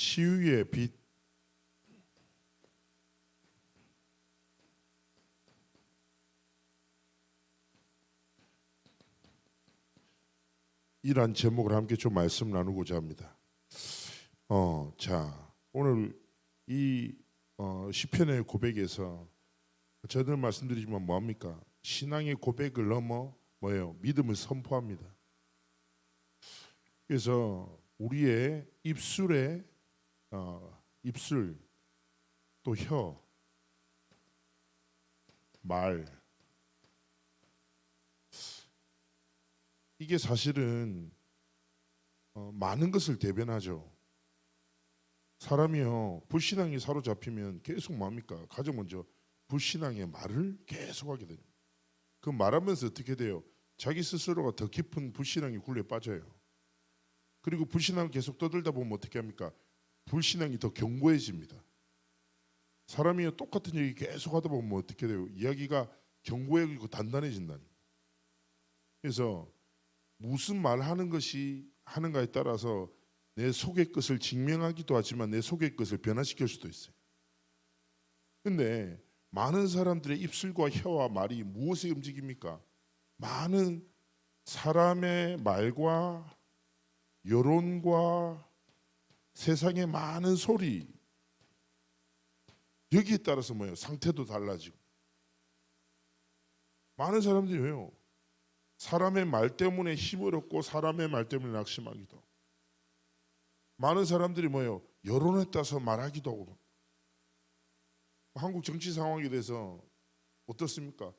치유의 빛. 이란 제목을 함께 좀 말씀 나누고자 합니다. 자, 오늘 이 시편의 고백에서 저들 말씀드리지만 뭐합니까? 신앙의 고백을 넘어 뭐예요? 믿음을 선포합니다. 그래서 우리의 입술에 입술, 또 혀, 말, 이게 사실은 많은 것을 대변하죠. 사람이요, 불신앙이 사로잡히면 계속 뭡니까? 가장 먼저 불신앙의 말을 계속하게 돼요. 그 말하면서 어떻게 돼요? 자기 스스로가 더 깊은 불신앙의 굴레에 빠져요. 그리고 불신앙을 계속 떠들다 보면 어떻게 합니까? 불신앙이 더 견고해집니다. 사람이 똑같은 얘기 계속 하다 보면 어떻게 돼요? 이야기가 견고해지고 단단해진다니. 그래서 무슨 말 하는 것이 하는가에 따라서 내 속의 것을 증명하기도 하지만 내 속의 것을 변화시킬 수도 있어요. 근데 많은 사람들의 입술과 혀와 말이 무엇에 움직입니까? 많은 사람의 말과 여론과 세상의 많은 소리, 여기에 따라서 뭐예요? 상태도 달라지고. 많은 사람들이 왜요? 사람의 말 때문에 힘을 얻고 사람의 말 때문에 낙심하기도 하고, 많은 사람들이 뭐예요? 여론에 따라서 말하기도 하고. 한국 정치 상황에 대해서 어떻습니까?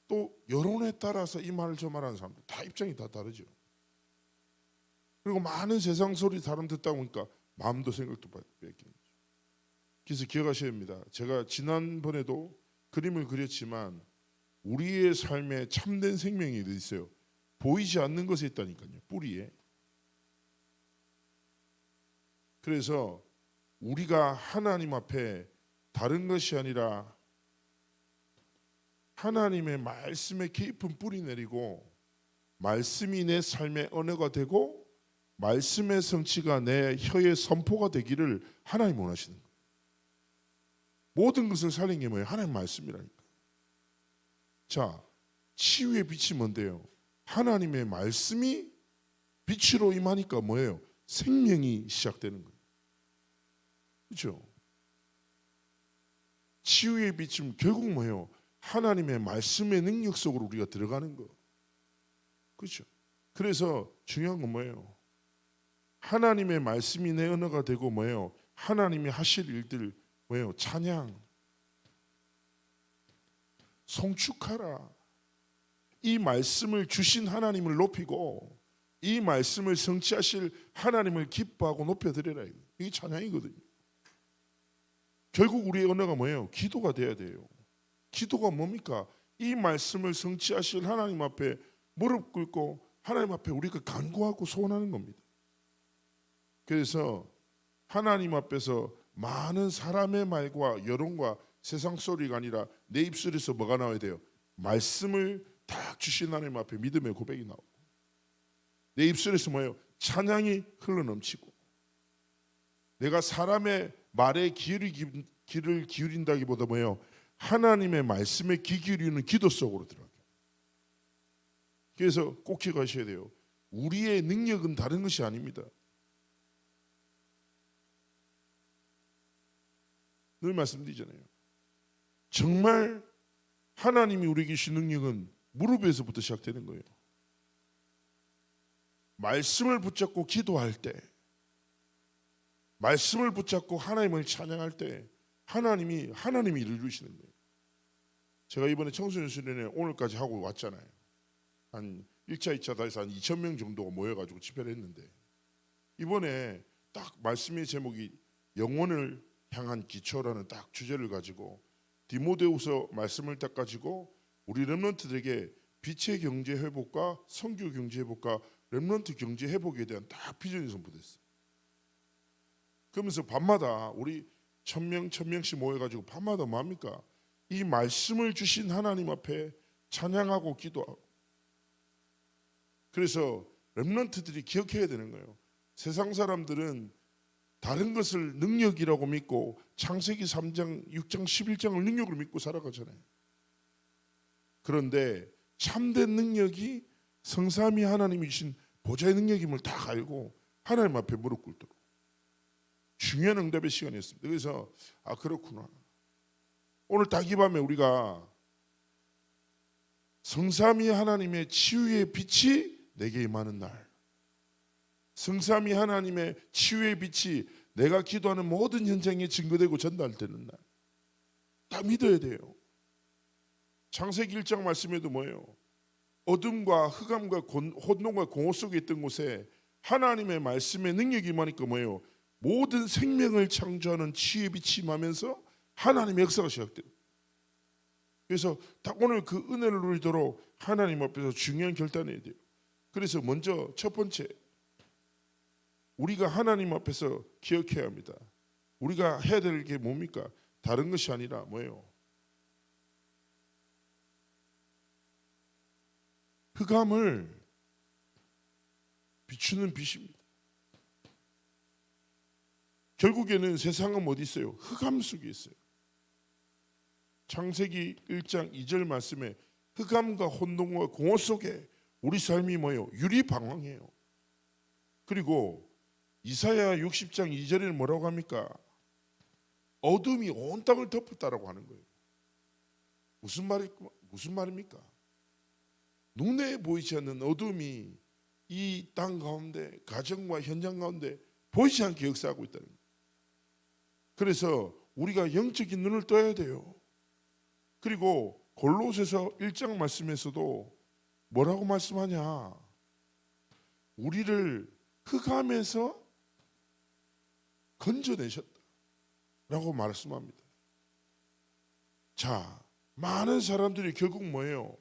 또 여론에 따라서 이 말을 저 말하는 사람들 다 입장이 다 다르죠. 그리고 많은 세상 소리 사람 듣다 보니까 마음도 생각도 뺏기는 거죠. 그래서 기억하셔야 합니다. 제가 지난번에도 그림을 그렸지만 우리의 삶에 참된 생명이 어디 있어요? 보이지 않는 것에 있다니까요. 뿌리에. 그래서 우리가 하나님 앞에 다른 것이 아니라 하나님의 말씀에 깊은 뿌리 내리고 말씀이 내 삶의 언어가 되고 말씀의 성취가 내 혀의 선포가 되기를 하나님 원하시는 거예요. 모든 것을 살린 게 뭐예요? 하나님 말씀이라니까. 자, 치유의 빛이 뭔데요? 하나님의 말씀이 빛으로 임하니까 뭐예요? 생명이 시작되는 거예요. 그렇죠? 치유의 빛은 결국 뭐예요? 하나님의 말씀의 능력 속으로 우리가 들어가는 거. 그렇죠? 그래서 중요한 건 뭐예요? 하나님의 말씀이 내 언어가 되고 뭐예요? 하나님이 하실 일들 뭐예요? 찬양, 송축하라. 이 말씀을 주신 하나님을 높이고 이 말씀을 성취하실 하나님을 기뻐하고 높여드리라. 이게 찬양이거든요. 결국 우리의 언어가 뭐예요? 기도가 돼야 돼요. 기도가 뭡니까? 이 말씀을 성취하실 하나님 앞에 무릎 꿇고 하나님 앞에 우리가 간구하고 소원하는 겁니다. 그래서 하나님 앞에서 많은 사람의 말과 여론과 세상 소리가 아니라 내 입술에서 뭐가 나와야 돼요? 말씀을 딱 주신 하나님 앞에 믿음의 고백이 나오고 내 입술에서 뭐예요? 찬양이 흘러넘치고 내가 사람의 말에 귀를 기울인다기보다 뭐예요? 하나님의 말씀에 귀 기울이는 기도 속으로 들어가요. 그래서 꼭 기억하셔야 돼요. 우리의 능력은 다른 것이 아닙니다. 늘 말씀드리잖아요. 정말 하나님이 우리에게 주신 능력은 무릎에서부터 시작되는 거예요. 말씀을 붙잡고 기도할 때, 말씀을 붙잡고 하나님을 찬양할 때 하나님이 일을 이루시는 거예요. 제가 이번에 청소년 수련회 오늘까지 하고 왔잖아요. 한 1차, 2차 다 해서 한 2,000명 정도가 모여가지고 집회를 했는데 이번에 딱 말씀의 제목이 영혼을 향한 기초라는 딱 주제를 가지고 디모데후서 말씀을 딱 가지고 우리 렘넌트들에게 빛의 경제 회복과 선교 경제 회복과 렘넌트 경제 회복에 대한 딱 비전이 선포됐어요. 그러면서 밤마다 우리 1,000명씩 모여가지고 밤마다 뭡니까? 이 말씀을 주신 하나님 앞에 찬양하고 기도하고. 그래서 렘넌트들이 기억해야 되는 거예요. 세상 사람들은 다른 것을 능력이라고 믿고 창세기 3장, 6장, 11장을 능력으로 믿고 살아가잖아요. 그런데 참된 능력이 성삼위 하나님이 주신 보좌의 능력임을 다 알고 하나님 앞에 무릎 꿇도록 중요한 응답의 시간이었습니다. 그래서 그렇구나. 오늘 딱 이 밤에 우리가 성삼위 하나님의 치유의 빛이 내게 임하는 날, 성삼위 하나님의 치유의 빛이 내가 기도하는 모든 현장에 증거되고 전달되는 날, 다 믿어야 돼요. 창세기 1장 말씀에도 뭐예요? 어둠과 흑암과 혼돈과 공허 속에 있던 곳에 하나님의 말씀의 능력이 임하니까 뭐예요? 모든 생명을 창조하는 치유의 빛이 임하면서 하나님의 역사가 시작돼요. 그래서 딱 오늘 그 은혜를 누리도록 하나님 앞에서 중요한 결단해야 돼요. 그래서 먼저 첫 번째, 우리가 하나님 앞에서 기억해야 합니다. 우리가 해야 될 게 뭡니까? 다른 것이 아니라 뭐예요? 흑암을 비추는 빛입니다. 결국에는 세상은 어디 있어요? 흑암 속에 있어요. 창세기 1장 2절 말씀에 흑암과 혼돈과 공허 속에 우리 삶이 뭐예요? 유리방황해요. 그리고 이사야 60장 2절에는 뭐라고 합니까? 어둠이 온 땅을 덮었다라고 하는 거예요. 무슨 말입니까? 눈에 보이지 않는 어둠이 이 땅 가운데, 가정과 현장 가운데 보이지 않게 역사하고 있다는 거예요. 그래서 우리가 영적인 눈을 떠야 돼요. 그리고 골로새서 1장 말씀에서도 뭐라고 말씀하냐? 우리를 흑암에서 건져내셨다라고 말씀합니다. 자, 많은 사람들이 결국 뭐예요?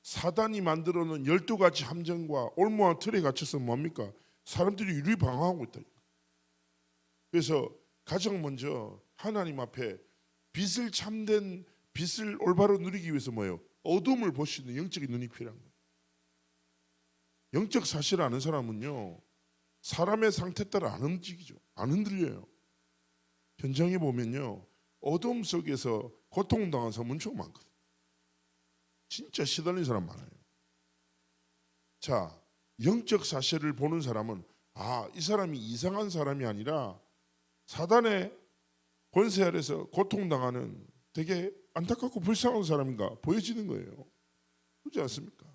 사단이 만들어 놓은 12가지 함정과 올무한 틀에 갇혀서 뭡니까? 사람들이 유리방황하고 있다. 그래서 가장 먼저 하나님 앞에 빛을 참된 빛을 올바로 누리기 위해서 뭐예요? 어둠을 볼 수 있는 영적인 눈이 필요한 거예요. 영적 사실을 아는 사람은요, 사람의 상태 따라 안 움직이죠. 안 흔들려요. 현장에 보면요, 어둠 속에서 고통당한 사람 엄청 많거든요. 진짜 시달린 사람 많아요. 자, 영적 사실을 보는 사람은 이 사람이 이상한 사람이 아니라 사단의 권세 아래서 고통당하는 되게 안타깝고 불쌍한 사람인가 보여지는 거예요. 그렇지 않습니까?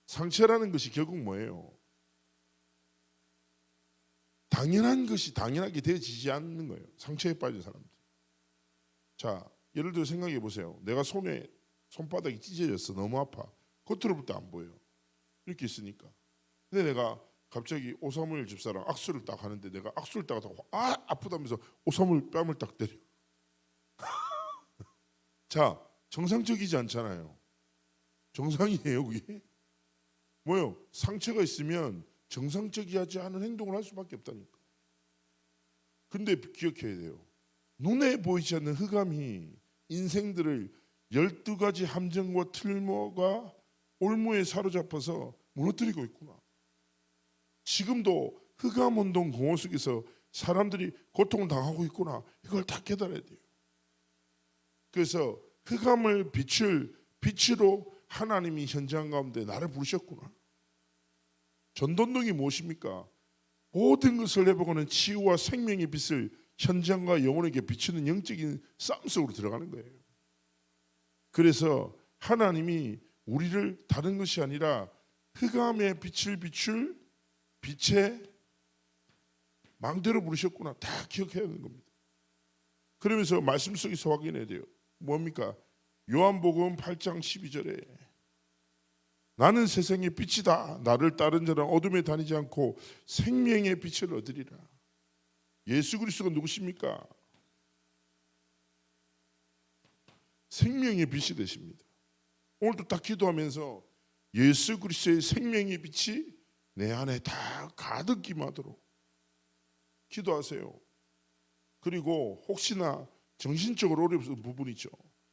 상처라는 것이 결국 뭐예요? 당연한 것이 당연하게 되어지지 않는 거예요. 상처에 빠진 사람들. 자, 예를 들어 생각해 보세요. 내가 손바닥이 찢어졌어. 너무 아파. 겉으로 볼 때 안 보여. 이렇게 있으니까. 근데 내가 갑자기 오사무엘 집사랑 악수를 딱 하는데 내가 악수를 딱 하고 아프다면서 오사무엘 뺨을 딱 때려. 자, 정상적이지 않잖아요. 정상이에요, 그게? 뭐요? 상처가 있으면 정상적이지 않은 행동을 할 수밖에 없다니까. 근데 기억해야 돼요. 눈에 보이지 않는 흑암이 인생들을 12가지 함정과 틀모가 올무에 사로잡아서 무너뜨리고 있구나. 지금도 흑암 운동 공허 속에서 사람들이 고통당하고 있구나. 이걸 다 깨달아야 돼요. 그래서 흑암을 비출 빛으로 하나님이 현장 가운데 나를 부르셨구나. 전도운동이 무엇입니까? 모든 것을 해보고는 치유와 생명의 빛을 현장과 영혼에게 비추는 영적인 싸움 속으로 들어가는 거예요. 그래서 하나님이 우리를 다른 것이 아니라 흑암의 빛을 비출 빛의 망대로 부르셨구나. 다 기억해야 하는 겁니다. 그러면서 말씀 속에서 확인해야 돼요. 뭡니까? 요한복음 8장 12절에 나는 세상의 빛이다. 나를 따른 자는 어둠에 다니지 않고 생명의 빛을 얻으리라. 예수 그리스도가 누구십니까? 생명의 빛이 되십니다. 오늘도 딱 기도하면서 예수 그리스도의 생명의 빛이 내 안에 다 가득 임하도록 기도하세요. 그리고 혹시나 정신적으로 어려운 부분이죠.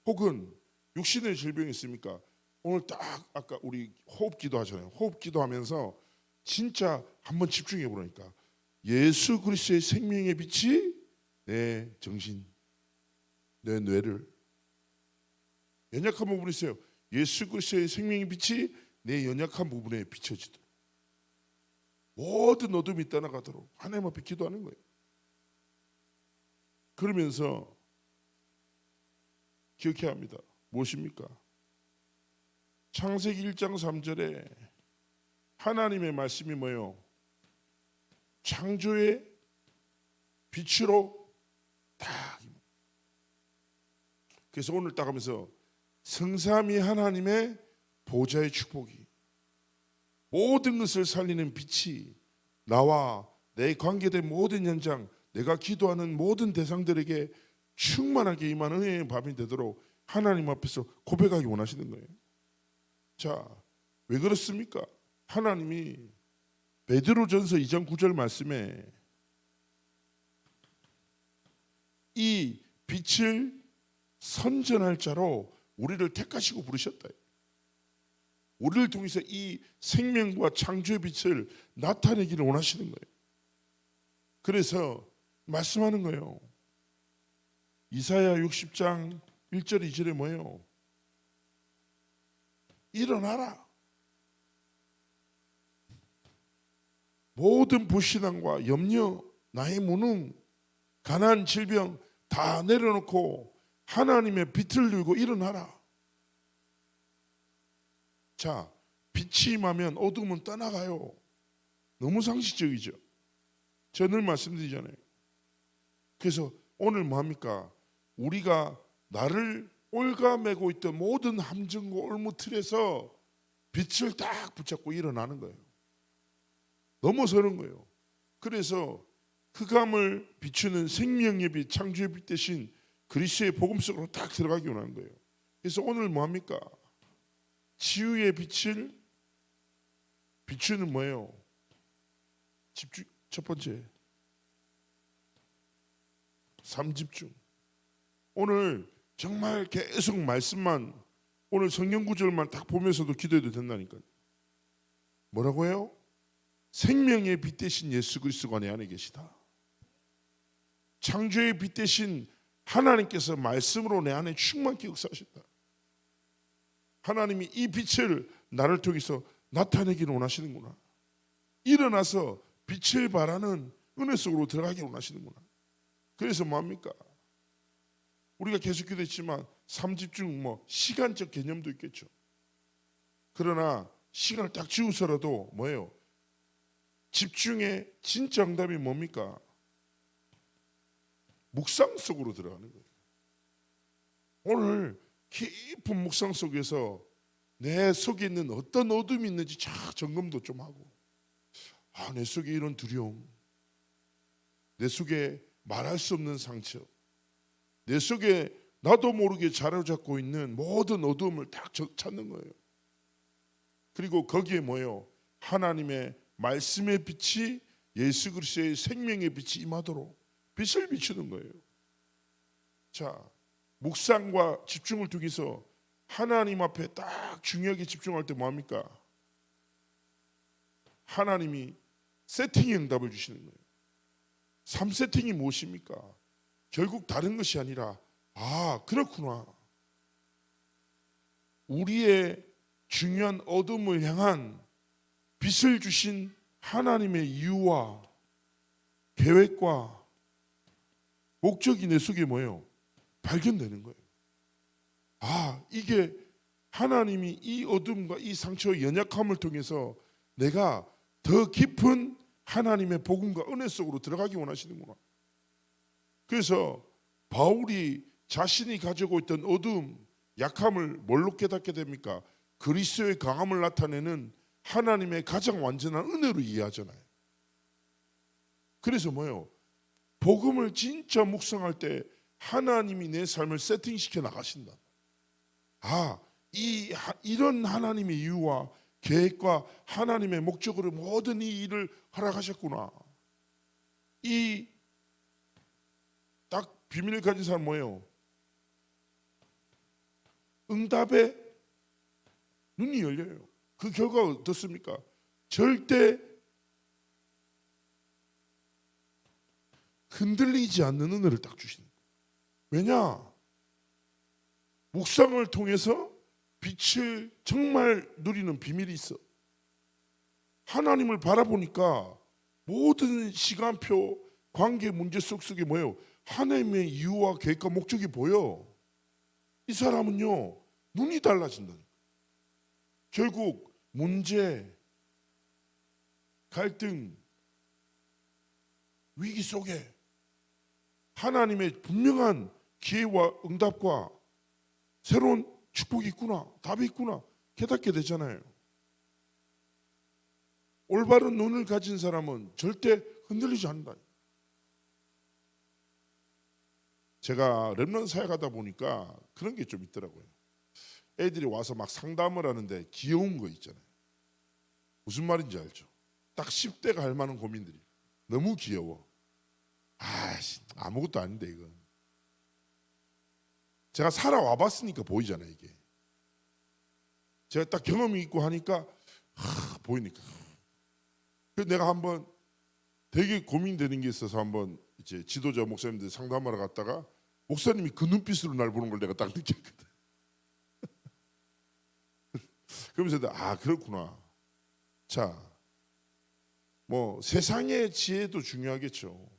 혹은 육신의 질병이 있습니까? 오늘 딱 아까 우리 호흡 기도하잖아요. 호흡 기도하면서 진짜 한번 집중해 보라니까. 예수 그리스도의 생명의 빛이 내 정신, 내 뇌를, 연약한 부분이 있어요. 예수 그리스도의 생명의 빛이 내 연약한 부분에 비춰지도록, 모든 어둠이 떠나가도록 하나님 앞에 기도하는 거예요. 그러면서 기억해야 합니다. 무엇입니까? 창세기 1장 3절에 하나님의 말씀이 뭐예요? 창조의 빛으로 다. 그래서 오늘 딱 하면서 성삼위 하나님의 보좌의 축복이, 모든 것을 살리는 빛이 나와 내 관계된 모든 현장, 내가 기도하는 모든 대상들에게 충만하게 임하는 은혜의 밤이 되도록 하나님 앞에서 고백하기 원하시는 거예요. 자, 왜 그렇습니까? 하나님이 베드로전서 2장 9절 말씀에 이 빛을 선전할 자로 우리를 택하시고 부르셨다. 우리를 통해서 이 생명과 창조의 빛을 나타내기를 원하시는 거예요. 그래서 말씀하는 거예요. 이사야 60장 1절 2절에 뭐예요? 일어나라. 모든 불신앙과 염려, 나의 무능, 가난, 질병 다 내려놓고 하나님의 빛을 들고 일어나라. 자, 빛이 임하면 어둠은 떠나가요. 너무 상식적이죠. 제가 늘 말씀드리잖아요. 그래서 오늘 뭐합니까? 우리가 나를 올가매고 있던 모든 함정과 올무틀에서 빛을 딱 붙잡고 일어나는 거예요. 넘어서는 거예요. 그래서 흑암을 비추는 생명의 빛, 창조의 빛 대신 그리스도의 복음 속으로 딱 들어가기 원하는 거예요. 그래서 오늘 뭐합니까? 치유의 빛을 비추는 뭐예요? 집중. 첫 번째, 삼집중. 오늘 정말 계속 말씀만, 오늘 성경 구절만 딱 보면서도 기도해도 된다니까요. 뭐라고 해요? 생명의 빛 대신 예수 그리스도가 내 안에 계시다. 창조의 빛 대신 하나님께서 말씀으로 내 안에 충만케 역사하셨다. 하나님이 이 빛을 나를 통해서 나타내기를 원하시는구나. 일어나서 빛을 발하는 은혜 속으로 들어가기를 원하시는구나. 그래서 뭐합니까? 우리가 계속 기도했지만 삼집중, 시간적 개념도 있겠죠. 그러나 시간을 딱 지우서라도 뭐예요? 집중의 진짜 응답이 뭡니까? 묵상 속으로 들어가는 거예요. 오늘 깊은 묵상 속에서 내 속에 있는 어떤 어둠이 있는지 쫙 점검도 좀 하고, 내 속에 이런 두려움, 내 속에 말할 수 없는 상처, 내 속에 나도 모르게 자로잡고 있는 모든 어둠을 딱 찾는 거예요. 그리고 거기에 뭐예요? 하나님의 말씀의 빛이, 예수 그리스도의 생명의 빛이 임하도록 빛을 비추는 거예요. 자, 묵상과 집중을 통해서 하나님 앞에 딱 중요하게 집중할 때 뭐합니까? 하나님이 세팅의 응답을 주시는 거예요. 3세팅이 무엇입니까? 결국 다른 것이 아니라, 그렇구나, 우리의 중요한 어둠을 향한 빛을 주신 하나님의 이유와 계획과 목적이 내 속에 뭐예요? 발견되는 거예요. 이게 하나님이 이 어둠과 이 상처의 연약함을 통해서 내가 더 깊은 하나님의 복음과 은혜 속으로 들어가기 원하시는구나. 그래서 바울이 자신이 가지고 있던 어둠, 약함을 뭘로 깨닫게 됩니까? 그리스도의 강함을 나타내는 하나님의 가장 완전한 은혜로 이해하잖아요. 그래서 뭐예요? 복음을 진짜 묵상할 때 하나님이 내 삶을 세팅시켜 나가신다. 이런 하나님의 이유와 계획과 하나님의 목적으로 모든 이 일을 허락하셨구나. 이 딱 비밀을 가진 사람 뭐예요? 응답의 눈이 열려요. 그 결과가 어떻습니까? 절대 흔들리지 않는 은혜를 딱 주시는 거예요. 왜냐? 묵상을 통해서 빛을 정말 누리는 비밀이 있어. 하나님을 바라보니까 모든 시간표, 관계 문제 속에 뭐예요? 하나님의 이유와 계획과 목적이 보여. 이 사람은요, 눈이 달라진다니까. 결국 문제, 갈등, 위기 속에 하나님의 분명한 기회와 응답과 새로운 축복이 있구나, 답이 있구나 깨닫게 되잖아요. 올바른 눈을 가진 사람은 절대 흔들리지 않는다. 제가 렘넌트 사역하다 보니까 그런 게 좀 있더라고요. 애들이 와서 막 상담을 하는데 귀여운 거 있잖아요. 무슨 말인지 알죠? 딱 10대가 할 만한 고민들이 너무 귀여워. 아무것도 아닌데 이건. 제가 살아와 봤으니까 보이잖아요 이게. 제가 딱 경험이 있고 하니까 보이니까. 그래서 내가 한번 되게 고민되는 게 있어서 한번 이제 지도자 목사님들 상담하러 갔다가 목사님이 그 눈빛으로 날 보는 걸 내가 딱 느꼈거든. 그러면서 내가 그렇구나. 자, 뭐 세상의 지혜도 중요하겠죠.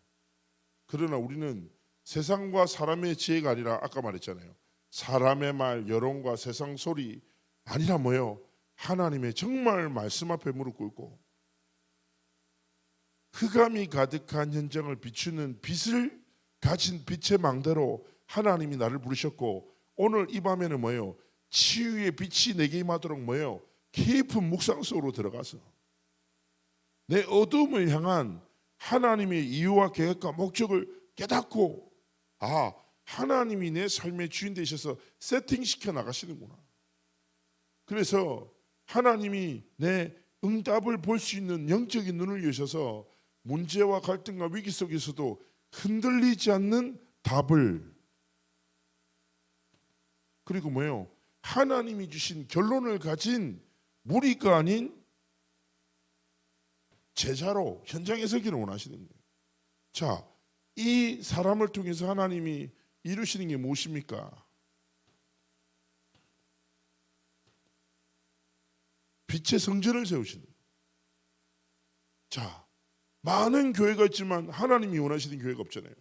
그러나 우리는 세상과 사람의 지혜가 아니라 아까 말했잖아요. 사람의 말, 여론과 세상 소리 아니라 뭐예요? 하나님의 정말 말씀 앞에 무릎 꿇고 흑암이 가득한 현장을 비추는 빛을 가진 빛의 망대로 하나님이 나를 부르셨고 오늘 이 밤에는 뭐예요? 치유의 빛이 내게 임하도록 뭐예요? 깊은 묵상 속으로 들어가서 내 어둠을 향한 하나님의 이유와 계획과 목적을 깨닫고 하나님이 내 삶의 주인 되셔서 세팅시켜 나가시는구나. 그래서 하나님이 내 응답을 볼 수 있는 영적인 눈을 여셔서 문제와 갈등과 위기 속에서도 흔들리지 않는 답을 그리고 뭐예요? 하나님이 주신 결론을 가진 무리가 아닌 제자로 현장에 서기를 원하시는 거예요. 자, 이 사람을 통해서 하나님이 이루시는 게 무엇입니까? 빛의 성전을 세우시는 거예요. 자, 많은 교회가 있지만 하나님이 원하시는 교회가 없잖아요.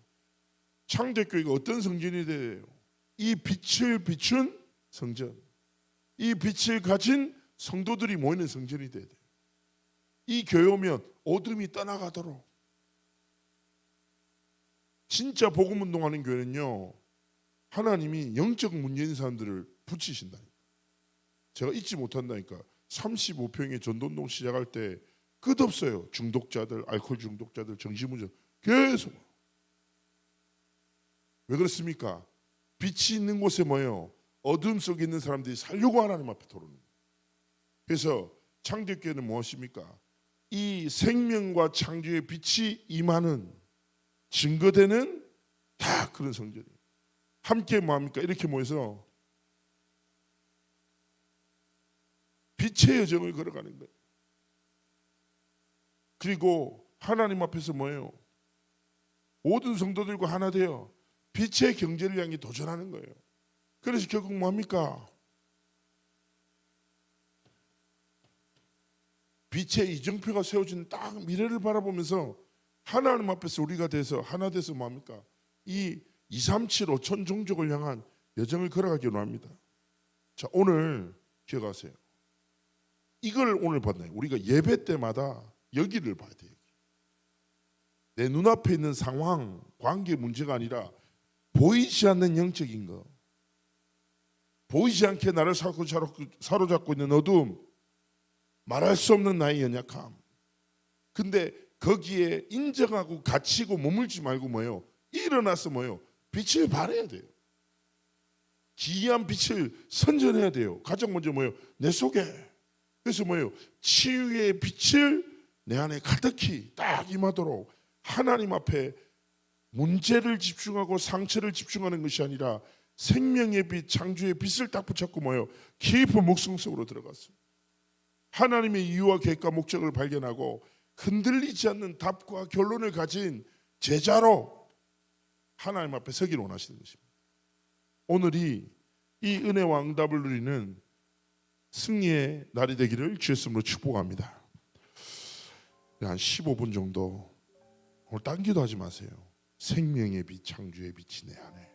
창대교회가 어떤 성전이 돼요? 이 빛을 비춘 성전, 이 빛을 가진 성도들이 모이는 성전이 돼야 돼요. 이 교회 오면 어둠이 떠나가도록. 진짜 복음 운동하는 교회는요, 하나님이 영적 문제인 사람들을 붙이신다니까. 제가 잊지 못한다니까. 35평의 전도운동 시작할 때 끝없어요. 중독자들, 알코올 중독자들, 정신문제 계속. 왜 그렇습니까? 빛이 있는 곳에 뭐예요? 어둠 속에 있는 사람들이 살려고 하나님 앞에 돌아오는 거예요. 그래서 창조교회는 무엇입니까? 이 생명과 창조의 빛이 임하는 증거되는 다 그런 성전이에요. 함께 뭐합니까? 이렇게 모여서 빛의 여정을 걸어가는 거예요. 그리고 하나님 앞에서 뭐예요? 모든 성도들과 하나 되어 빛의 경제를 향해 도전하는 거예요. 그래서 결국 뭐합니까? 빛의 이정표가 세워진 딱 미래를 바라보면서 하나님 앞에서 우리가 돼서 하나 돼서 뭐합니까? 이 237 5천 종족을 향한 여정을 걸어가기로 합니다. 자, 오늘 기억하세요. 이걸 오늘 봤나요? 우리가 예배 때마다 여기를 봐야 돼요. 내 눈앞에 있는 상황, 관계 문제가 아니라 보이지 않는 영적인 거, 보이지 않게 나를 사로잡고 있는 어둠, 말할 수 없는 나의 연약함. 근데 거기에 인정하고 갇히고 머물지 말고 뭐예요? 일어나서 뭐예요? 빛을 발해야 돼요. 기이한 빛을 선전해야 돼요. 가장 먼저 뭐예요? 내 속에. 그래서 뭐예요? 치유의 빛을 내 안에 가득히 딱 임하도록 하나님 앞에 문제를 집중하고 상처를 집중하는 것이 아니라 생명의 빛, 창조의 빛을 딱 붙잡고 뭐예요? 깊은 목성 속으로 들어갔어요. 하나님의 이유와 계획과 목적을 발견하고 흔들리지 않는 답과 결론을 가진 제자로 하나님 앞에 서기를 원하시는 것입니다. 오늘이 이 은혜와 응답을 누리는 승리의 날이 되기를 주의 이름으로 축복합니다. 한 15분 정도 오늘 딴 기도 하지 마세요. 생명의 빛, 창조의 빛이 내 안에,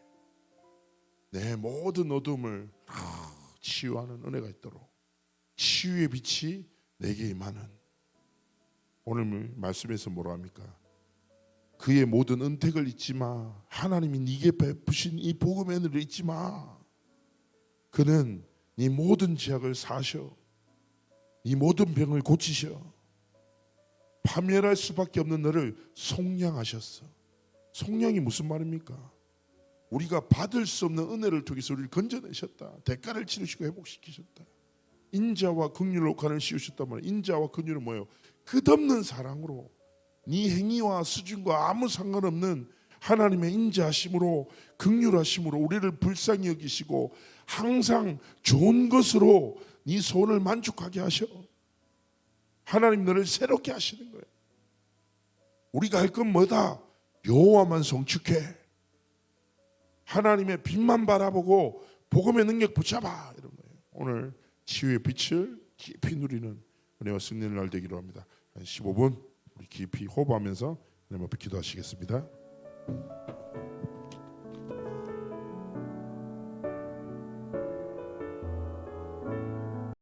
내 모든 어둠을 치유하는 은혜가 있도록 치유의 빛이 내게 임하는, 오늘 말씀에서 뭐라 합니까? 그의 모든 은택을 잊지 마. 하나님이 네게 베푸신 이 복음의 은혜를 잊지 마. 그는 네 모든 죄악을 사셔, 네 모든 병을 고치셔, 파멸할 수밖에 없는 너를 속량하셨어. 속량이 무슨 말입니까? 우리가 받을 수 없는 은혜를 통해서 우리를 건져내셨다. 대가를 치르시고 회복시키셨다. 인자와 긍휼로 간을 씌우셨단 말이에요. 인자와 긍휼은 뭐예요? 끝없는 사랑으로 네 행위와 수준과 아무 상관없는 하나님의 인자하심으로, 긍휼하심으로 우리를 불쌍히 여기시고 항상 좋은 것으로 네 소원을 만족하게 하셔. 하나님 너를 새롭게 하시는 거예요. 우리가 할 건 뭐다? 여호와만 송축해, 하나님의 빛만 바라보고 복음의 능력 붙잡아, 이런 거예요. 오늘 치유의 빛을 깊이 누리는 은혜와 승리의 날 되기로 합니다. 한 15분 우리 깊이 호흡하면서 하나님 앞에 기도하시겠습니다.